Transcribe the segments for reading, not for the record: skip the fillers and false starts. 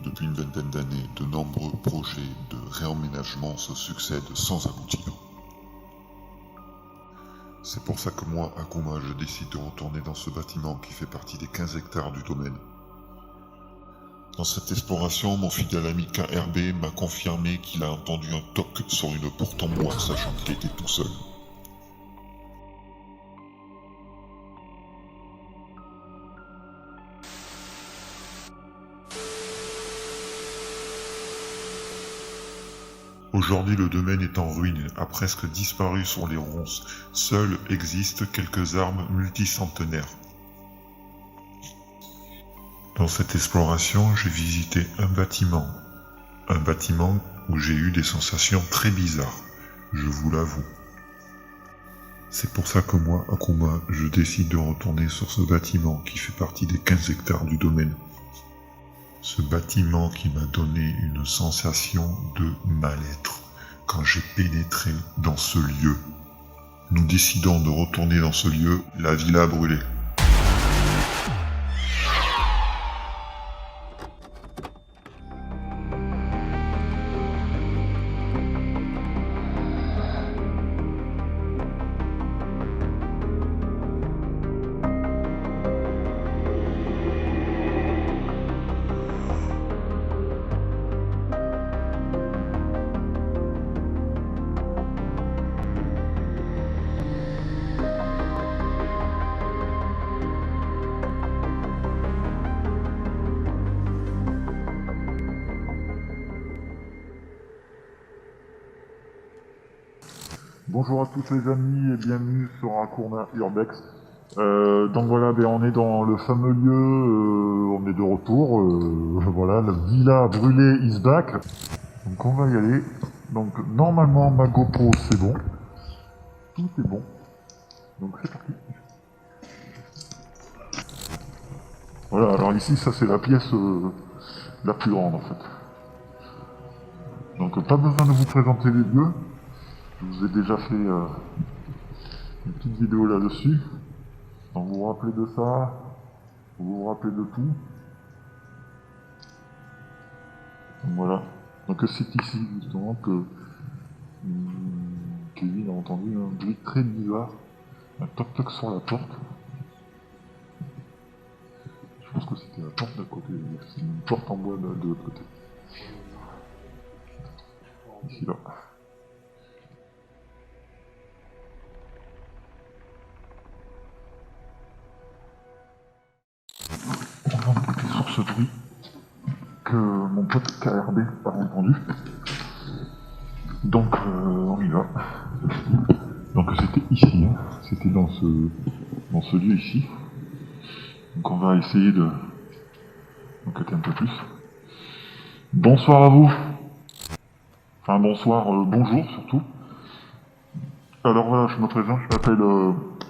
Depuis une vingtaine d'années, de nombreux projets de réemménagement se succèdent sans aboutir. C'est pour ça que moi, Akuma, je décide de retourner dans ce bâtiment qui fait partie des 15 hectares du domaine. Dans cette exploration, mon fidèle ami KRB m'a confirmé qu'il a entendu un toc sur une porte en bois, sachant qu'il était tout seul. Aujourd'hui, le domaine est en ruine, a presque disparu sur les ronces. Seules existent quelques armes multicentenaires. Dans cette exploration, j'ai visité un bâtiment. Un bâtiment où j'ai eu des sensations très bizarres, je vous l'avoue. C'est pour ça que moi, Akuma, je décide de retourner sur ce bâtiment qui fait partie des 15 hectares du domaine. Ce bâtiment qui m'a donné une sensation de mal-être quand j'ai pénétré dans ce lieu. Nous décidons de retourner dans ce lieu, la villa brûlée. Bonjour à tous les amis et bienvenue sur Akuma Urbex. Donc voilà, on est dans le fameux lieu, on est de retour, voilà, la villa brûlée is back. Donc on va y aller. Donc normalement ma GoPro c'est bon, tout est bon. Donc c'est parti. Voilà, alors ici ça c'est la pièce la plus grande en fait. Donc pas besoin de vous présenter les lieux. Je vous ai déjà fait une petite vidéo là-dessus. Donc vous vous rappelez de ça, vous vous rappelez de tout. Donc voilà. Donc c'est ici justement que Kevin a entendu un bruit très bizarre, un toc-toc sur la porte. Je pense que c'était la porte d'à côté, c'est une porte en bois de l'autre côté. Ici là. On va enquêter sur ce bruit que mon pote KRB a entendu. Donc on y va. Donc c'était ici, hein. C'était dans ce lieu ici. Donc on va essayer de enquêter un peu plus. Bonsoir à vous. Enfin bonsoir, bonjour surtout. Alors voilà, je me présente, je m'appelle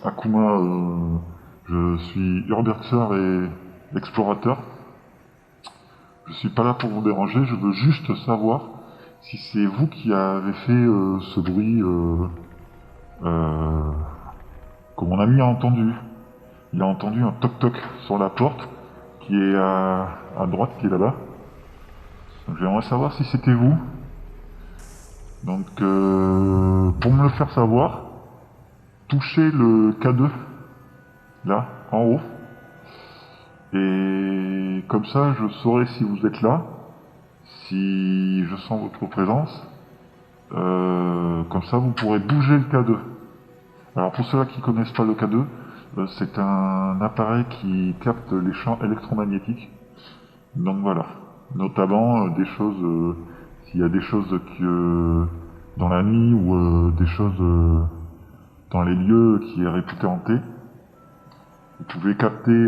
Akuma, je suis urbexer et explorateur. Je suis pas là pour vous déranger, je veux juste savoir si c'est vous qui avez fait ce bruit que mon ami a entendu. Il a entendu un toc-toc sur la porte qui est à droite, qui est là-bas. Donc j'aimerais savoir si c'était vous. Donc pour me le faire savoir, touchez le K2, là, en haut. Et comme ça, je saurai si vous êtes là, si je sens votre présence. Comme ça, vous pourrez bouger le K2. Alors pour ceux qui connaissent pas le K2, c'est un appareil qui capte les champs électromagnétiques. Donc voilà, notamment des choses, s'il y a des choses que dans la nuit ou des choses dans les lieux qui est réputé hantés, vous pouvez capter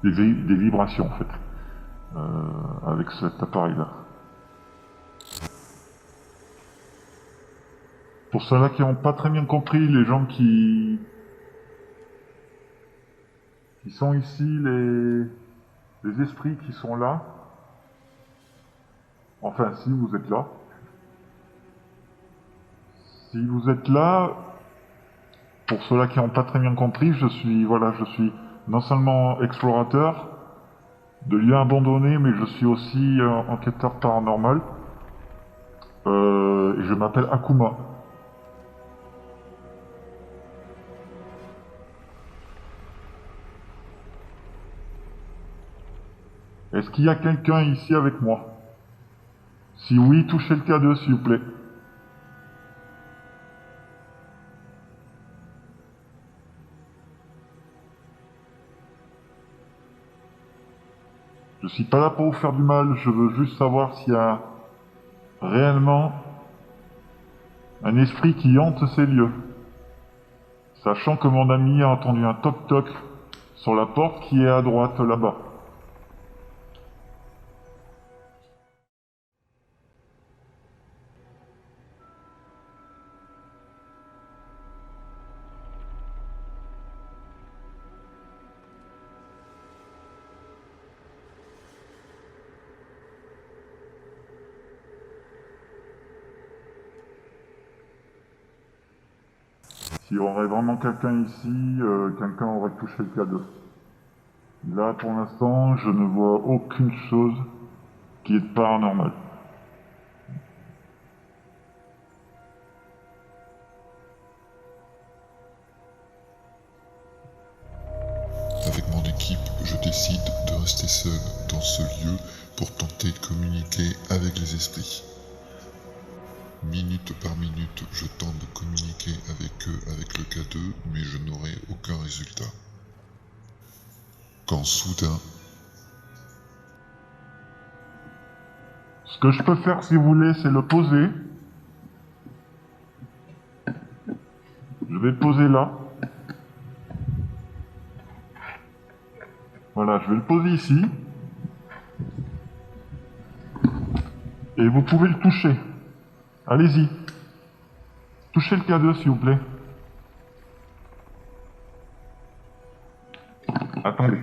des vibrations en fait, avec cet appareil-là. Pour ceux-là qui n'ont pas très bien compris, les gens qui sont ici, les esprits qui sont là, enfin si vous êtes là, pour ceux-là qui n'ont pas très bien compris, je suis non seulement explorateur, de lieux abandonnés, mais je suis aussi enquêteur paranormal. Et je m'appelle Akuma. Est-ce qu'il y a quelqu'un ici avec moi? Si oui, touchez le K2 s'il vous plaît. Je suis pas là pour vous faire du mal, je veux juste savoir s'il y a réellement un esprit qui hante ces lieux. Sachant que mon ami a entendu un toc-toc sur la porte qui est à droite là-bas. S'il y aurait vraiment quelqu'un ici, quelqu'un aurait touché le K2. Là, pour l'instant, je ne vois aucune chose qui est paranormale. Avec mon équipe, je décide de rester seul dans ce lieu pour tenter de communiquer avec les esprits. Minute par minute, je tente de communiquer avec eux avec le K2, mais je n'aurai aucun résultat. Quand soudain, Ce que je peux faire, si vous voulez, c'est le poser. Je vais le poser là. Voilà, je vais le poser ici. Et vous pouvez le toucher. Allez-y. Touchez le K2, s'il vous plaît. Attendez.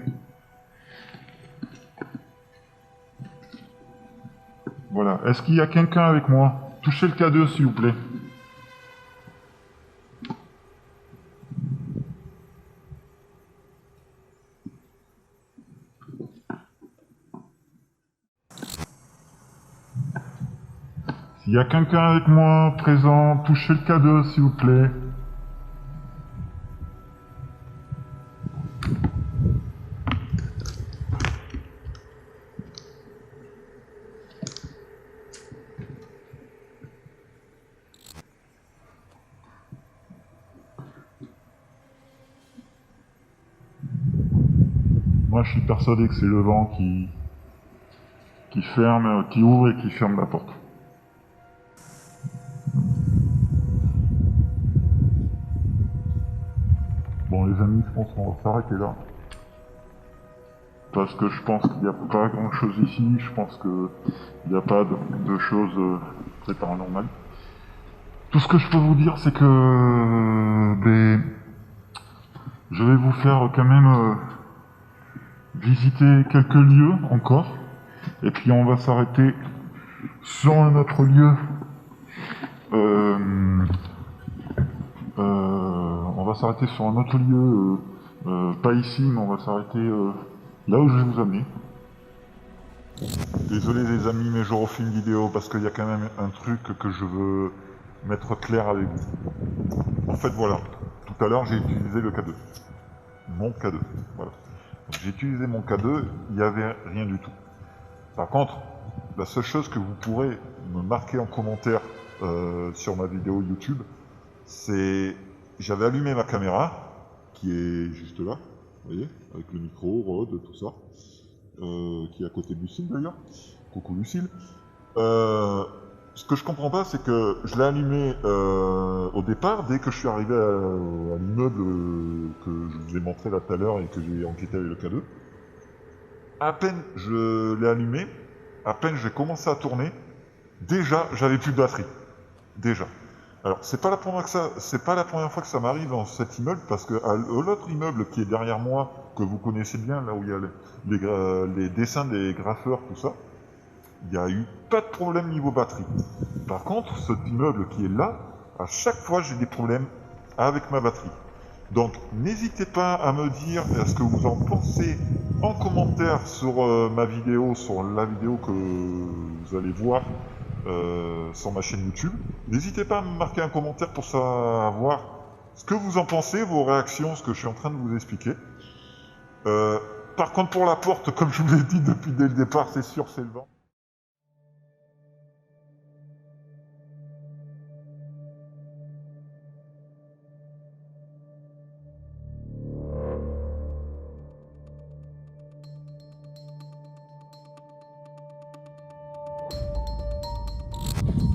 Voilà. Est-ce qu'il y a quelqu'un avec moi? Touchez le K2, s'il vous plaît. S'il y a quelqu'un avec moi présent, touchez le K2, s'il vous plaît. Moi, je suis persuadé que c'est le vent qui ferme, qui ouvre et qui ferme la porte. Bon, les amis, je pense qu'on va s'arrêter là. Parce que je pense qu'il n'y a pas grand chose ici, je pense qu'il n'y a pas de choses très paranormales. Tout ce que je peux vous dire, c'est que je vais vous faire quand même visiter quelques lieux encore. Et puis on va s'arrêter sur un autre lieu. On va s'arrêter sur un autre lieu, pas ici, mais on va s'arrêter là où je vais vous amener. Désolé les amis, mais je refais une vidéo parce qu'il y a quand même un truc que je veux mettre clair avec vous. En fait voilà, tout à l'heure j'ai utilisé le K2. Mon K2, voilà. J'ai utilisé mon K2, il n'y avait rien du tout. Par contre, la seule chose que vous pourrez me marquer en commentaire sur ma vidéo YouTube, c'est j'avais allumé ma caméra, qui est juste là, vous voyez, avec le micro, Rode, tout ça, qui est à côté de Lucille d'ailleurs. Coucou Lucille. Ce que je comprends pas, c'est que je l'ai allumé au départ, dès que je suis arrivé à l'immeuble que je vous ai montré là tout à l'heure et que j'ai enquêté avec le K2. À peine je l'ai allumé, à peine j'ai commencé à tourner, déjà j'avais plus de batterie. Déjà. Alors c'est pas la première fois que ça m'arrive dans cet immeuble, parce que l'autre immeuble qui est derrière moi, que vous connaissez bien, là où il y a les dessins des graffeurs, tout ça, il n'y a eu pas de problème niveau batterie. Par contre, cet immeuble qui est là, à chaque fois j'ai des problèmes avec ma batterie. Donc n'hésitez pas à me dire ce que vous en pensez en commentaire sur ma vidéo, sur la vidéo que vous allez voir sur ma chaîne YouTube. N'hésitez pas à me marquer un commentaire pour savoir ce que vous en pensez, vos réactions, ce que je suis en train de vous expliquer. Par contre, pour la porte, comme je vous l'ai dit depuis dès le départ, c'est sûr, c'est le vent.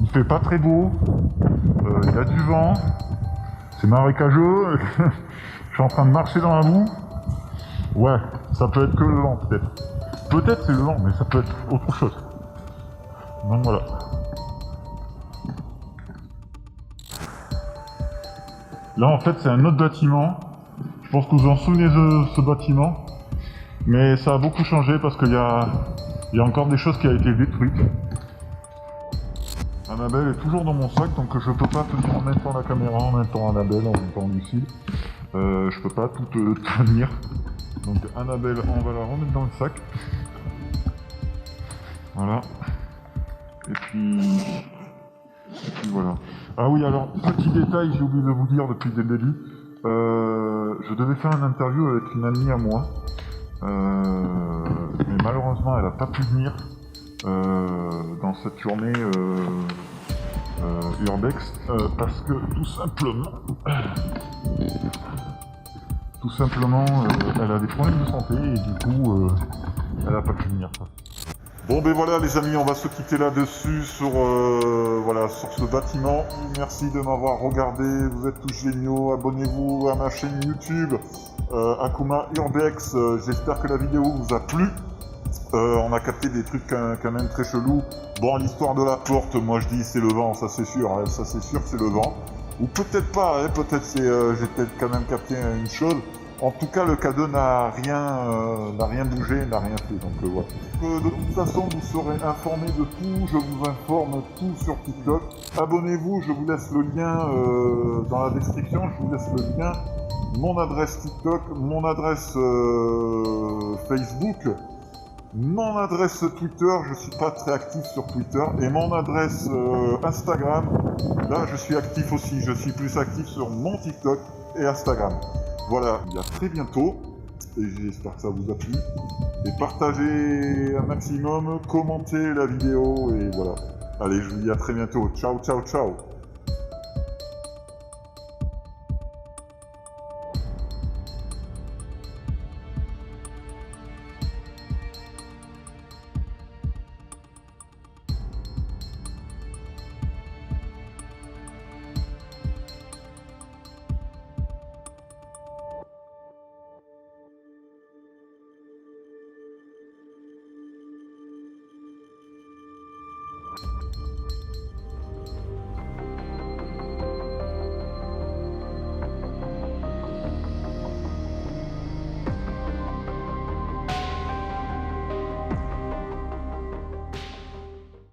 Il fait pas très beau, il y a du vent, c'est marécageux, je suis en train de marcher dans la boue. Ouais, ça peut être que le vent peut-être. Peut-être c'est le vent, mais ça peut être autre chose. Donc voilà. Là en fait c'est un autre bâtiment. Je pense que vous en souvenez de ce bâtiment. Mais ça a beaucoup changé parce qu'il y a encore des choses qui ont été détruites. Annabelle est toujours dans mon sac, donc je peux pas tenir en même temps la caméra, en même temps Annabelle, en même temps Lucille. Je peux pas tout tenir. Donc Annabelle, on va la remettre dans le sac. Voilà. Et puis voilà. Ah oui, alors, petit détail, j'ai oublié de vous dire depuis le début. Je devais faire une interview avec une amie à moi. Mais malheureusement, elle n'a pas pu venir dans cette journée Urbex parce que tout simplement, elle a des problèmes de santé et du coup, elle n'a pas pu venir. Bon ben voilà les amis, on va se quitter là-dessus sur ce bâtiment. Merci de m'avoir regardé, vous êtes tous géniaux, abonnez-vous à ma chaîne YouTube Akuma Urbex, j'espère que la vidéo vous a plu. On a capté des trucs quand même très chelous. Bon, l'histoire de la porte, moi je dis c'est le vent, ça c'est sûr, hein, ça c'est sûr c'est le vent. Ou peut-être pas, hein, peut-être j'ai peut-être quand même capté une chose. En tout cas, le K2 n'a rien bougé, n'a rien fait, donc voilà. De toute façon, vous serez informés de tout, je vous informe tout sur TikTok. Abonnez-vous, je vous laisse le lien dans la description, je vous laisse le lien. Mon adresse TikTok, mon adresse Facebook, mon adresse Twitter, je suis pas très actif sur Twitter, et mon adresse Instagram, là je suis actif aussi, je suis plus actif sur mon TikTok et Instagram. Voilà, à très bientôt, et j'espère que ça vous a plu. Et partagez un maximum, commentez la vidéo, et voilà. Allez, je vous dis à très bientôt. Ciao, ciao, ciao.